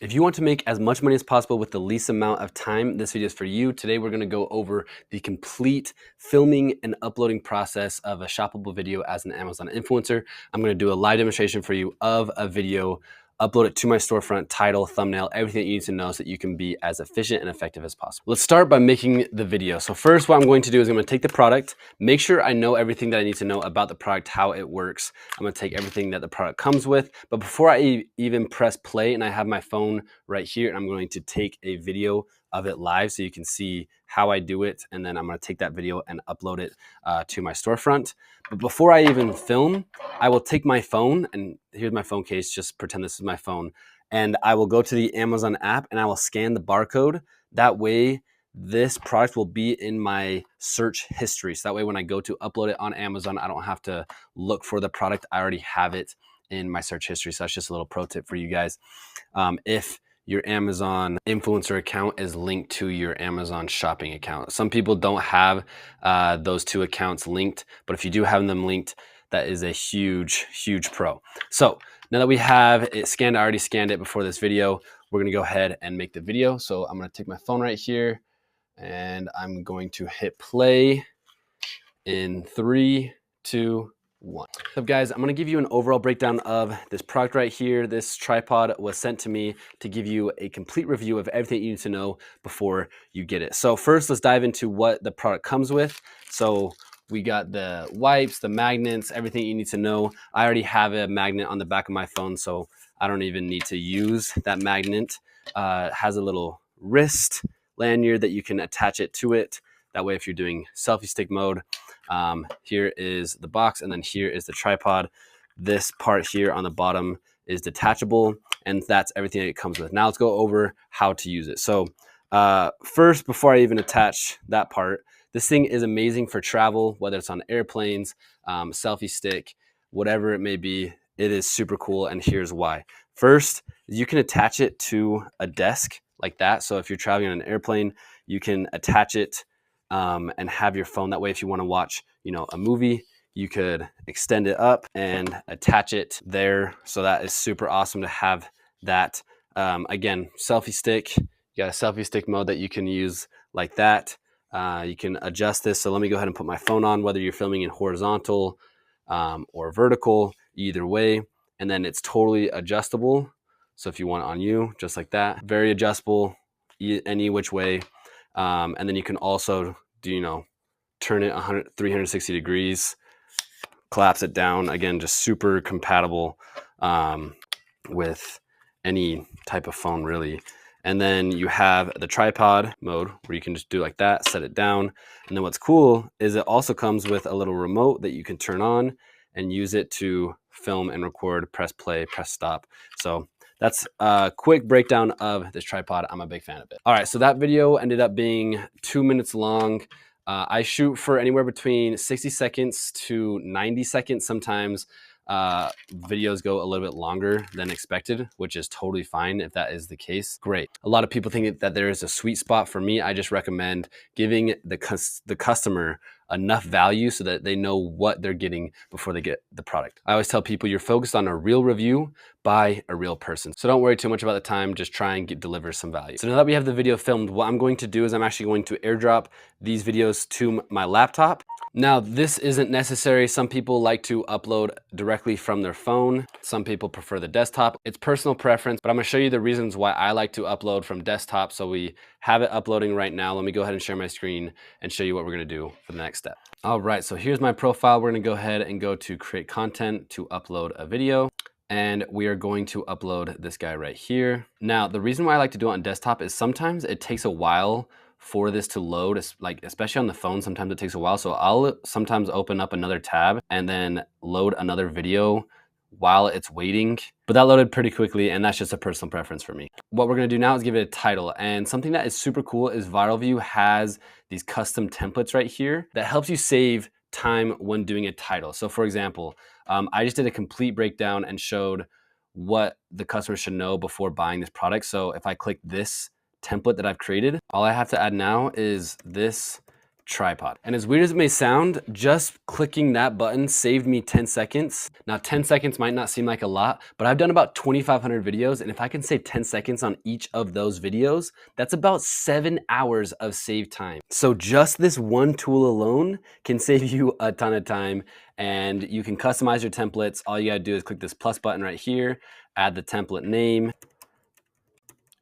If you want to make as much money as possible with the least amount of time, this video is for you. Today, we're gonna go over the complete filming and uploading process of a shoppable video as an Amazon influencer. I'm gonna do a live demonstration for you of a video, upload it to my storefront, title, thumbnail, everything that you need to know so that you can be as efficient and effective as possible. Let's start by making the video. So first, what I'm going to do is I'm gonna take the product, make sure I know everything that I need to know about the product, how it works. I'm gonna take everything that the product comes with, but before I even press play, and I have my phone right here, and I'm going to take a video of it live so you can see how I do it, and then I'm gonna take that video and upload it to my storefront. But before I even film, I will take my phone, and here's my phone case, just pretend this is my phone, and I will go to the Amazon app and I will scan the barcode. That way, this product will be in my search history. So that way, when I go to upload it on Amazon, I don't have to look for the product. I already have it in my search history. So that's just a little pro tip for you guys. If your Amazon influencer account is linked to your Amazon shopping account. Some people don't have those two accounts linked, but if you do have them linked, that is a huge, huge pro. So now that we have it scanned, I already scanned it before this video, we're gonna go ahead and make the video. So I'm gonna take my phone right here and I'm going to hit play in 3, 2, 1. So guys, I'm gonna give you an overall breakdown of this product right here. This tripod was sent to me to give you a complete review of everything you need to know before you get it. So first, let's dive into what the product comes with. So we got the wipes, the magnets, everything you need to know. I already have a magnet on the back of my phone, so I don't even need to use that magnet. It has a little wrist lanyard that you can attach it to it. That way, if you're doing selfie stick mode, here is the box, and then here is the tripod. This part here on the bottom is detachable, and that's everything that it comes with. Now let's go over how to use it. So first, before I even attach that part, this thing is amazing for travel, whether it's on airplanes, selfie stick, whatever it may be. It is super cool, and here's why. First, you can attach it to a desk like that. So if you're traveling on an airplane, you can attach it and have your phone. That way, if you want to watch, a movie, you could extend it up and attach it there. So that is super awesome to have that. Again, selfie stick. You got a selfie stick mode that you can use like that. You can adjust this. So let me go ahead and put my phone on, whether you're filming in horizontal or vertical, either way. And then it's totally adjustable. So if you want it on you, just like that, very adjustable, any which way. And then you can also turn it 360 degrees, collapse it down. Again, just super compatible with any type of phone, really. And then you have the tripod mode where you can just do like that, set it down. And then what's cool is it also comes with a little remote that you can turn on and use it to film and record, press play, press stop. So that's a quick breakdown of this tripod. I'm a big fan of it. All right, so that video ended up being 2 minutes long. I shoot for anywhere between 60 seconds to 90 seconds. Sometimes videos go a little bit longer than expected, which is totally fine if that is the case. Great. A lot of people think that there is a sweet spot. For me, I just recommend giving the customer enough value so that they know what they're getting before they get the product. I always tell people you're focused on a real review by a real person. So don't worry too much about the time, just try and deliver some value. So now that we have the video filmed, what I'm going to do is I'm actually going to airdrop these videos to my laptop. Now, this isn't necessary. Some people like to upload directly from their phone. Some people prefer the desktop. It's personal preference, but I'm gonna show you the reasons why I like to upload from desktop. So we have it uploading right now. Let me go ahead and share my screen and show you what we're gonna do for the next step. All right, so here's my profile. We're gonna go ahead and go to create content to upload a video. And we are going to upload this guy right here. Now, the reason why I like to do it on desktop is sometimes it takes a while for this to load, especially on the phone. Sometimes it takes a while. So I'll sometimes open up another tab and then load another video while it's waiting. But that loaded pretty quickly, and that's just a personal preference for me. What we're gonna do now is give it a title. And something that is super cool is ViralView has these custom templates right here that helps you save time when doing a title. So for example, I just did a complete breakdown and showed what the customer should know before buying this product. So if I click this template that I've created, all I have to add now is this tripod. And as weird as it may sound, just clicking that button saved me 10 seconds. Now 10 seconds might not seem like a lot, but I've done about 2,500 videos, and if I can save 10 seconds on each of those videos, that's about 7 hours of saved time. So just this one tool alone can save you a ton of time, and you can customize your templates. All you gotta do is click this plus button right here, add the template name,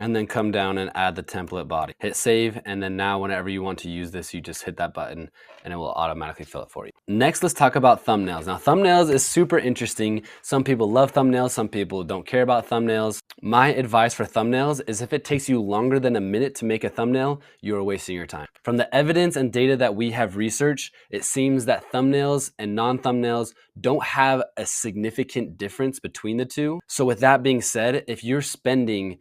and then come down and add the template body. Hit save, and then now whenever you want to use this, you just hit that button and it will automatically fill it for you. Next, let's talk about thumbnails. Now, thumbnails is super interesting. Some people love thumbnails, some people don't care about thumbnails. My advice for thumbnails is if it takes you longer than a minute to make a thumbnail, you are wasting your time. From the evidence and data that we have researched, it seems that thumbnails and non-thumbnails don't have a significant difference between the two. So with that being said, if you're spending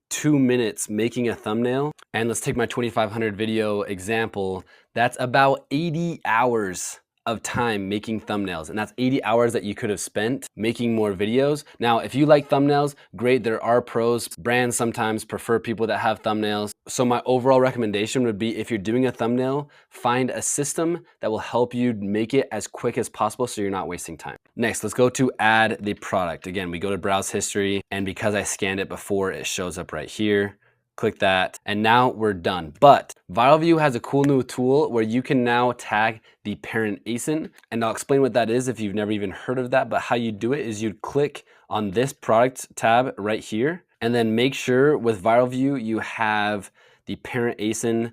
2 minutes making a thumbnail, and let's take my 2,500 video example, that's about 80 hours of time making thumbnails, and that's 80 hours that you could have spent making more videos. Now, if you like thumbnails, great, there are pros. Brands sometimes prefer people that have thumbnails. So my overall recommendation would be, if you're doing a thumbnail, find a system that will help you make it as quick as possible so you're not wasting time. Next, let's go to add the product. Again, we go to browse history, and because I scanned it before, it shows up right here. Click that, and now we're done. But ViralView has a cool new tool where you can now tag the parent ASIN, and I'll explain what that is if you've never even heard of that. But how you do it is you'd click on this product tab right here, and then make sure with ViralView you have the parent ASIN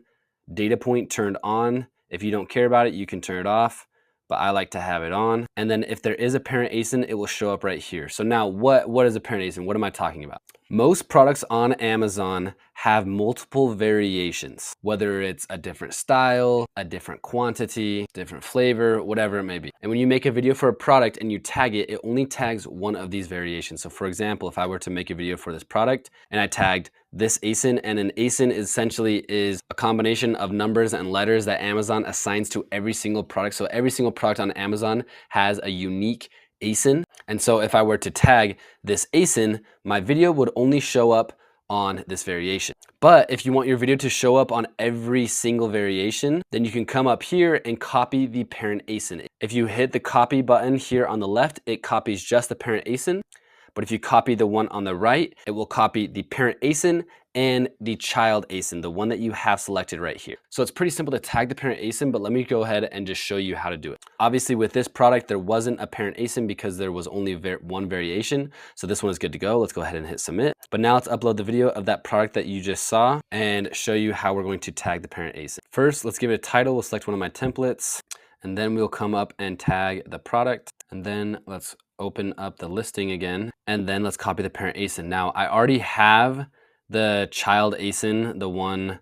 data point turned on. If you don't care about it, you can turn it off, but I like to have it on. And then if there is a parent ASIN, it will show up right here. So now what is a parent ASIN? What am I talking about? Most products on Amazon have multiple variations, whether it's a different style, a different quantity, different flavor, whatever it may be. And when you make a video for a product and you tag it, it only tags one of these variations. So for example, if I were to make a video for this product and I tagged this ASIN, and an ASIN essentially is a combination of numbers and letters that Amazon assigns to every single product. So every single product on Amazon has a unique ASIN. And so if I were to tag this ASIN, my video would only show up on this variation. But if you want your video to show up on every single variation, then you can come up here and copy the parent ASIN. If you hit the copy button here on the left, it copies just the parent ASIN. But if you copy the one on the right, it will copy the parent ASIN and the child ASIN, the one that you have selected right here. So it's pretty simple to tag the parent ASIN, but let me go ahead and just show you how to do it. Obviously with this product, there wasn't a parent ASIN because there was only one variation. So this one is good to go. Let's go ahead and hit submit. But now let's upload the video of that product that you just saw and show you how we're going to tag the parent ASIN. First, let's give it a title. We'll select one of my templates, and then we'll come up and tag the product. And then let's open up the listing again, and then let's copy the parent ASIN. Now I already have the child ASIN, the one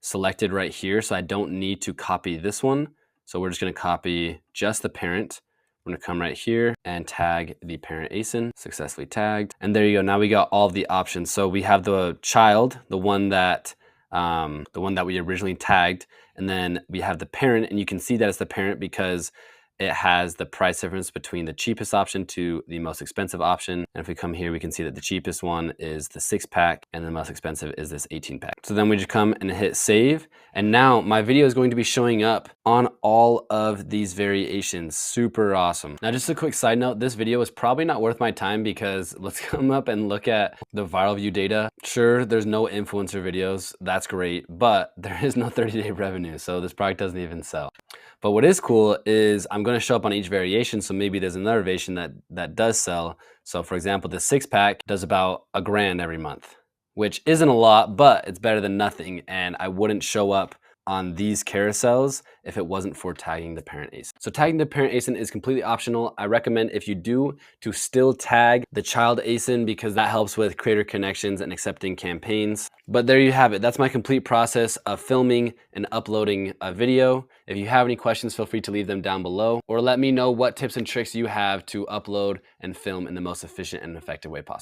selected right here, so I don't need to copy this one. So we're just gonna copy just the parent. We're gonna come right here and tag the parent ASIN, successfully tagged. And there you go, now we got all of the options. So we have the child, the one that we originally tagged, and then we have the parent, and you can see that it's the parent because it has the price difference between the cheapest option to the most expensive option. And if we come here, we can see that the cheapest one is the 6-pack and the most expensive is this 18-pack. So then we just come and hit save. And now my video is going to be showing up on all of these variations. Super awesome. Now, just a quick side note, this video is probably not worth my time because let's come up and look at the ViralView data. Sure, there's no influencer videos. That's great, but there is no 30-day revenue. So this product doesn't even sell. But what is cool is I'm going to show up on each variation. So maybe there's another variation that does sell. So for example, the 6-pack does about $1,000 every month, which isn't a lot, but it's better than nothing. And I wouldn't show up on these carousels if it wasn't for tagging the parent ASIN. So tagging the parent ASIN is completely optional. I recommend, if you do, to still tag the child ASIN because that helps with creator connections and accepting campaigns. But there you have it. That's my complete process of filming and uploading a video. If you have any questions, feel free to leave them down below, or let me know what tips and tricks you have to upload and film in the most efficient and effective way possible.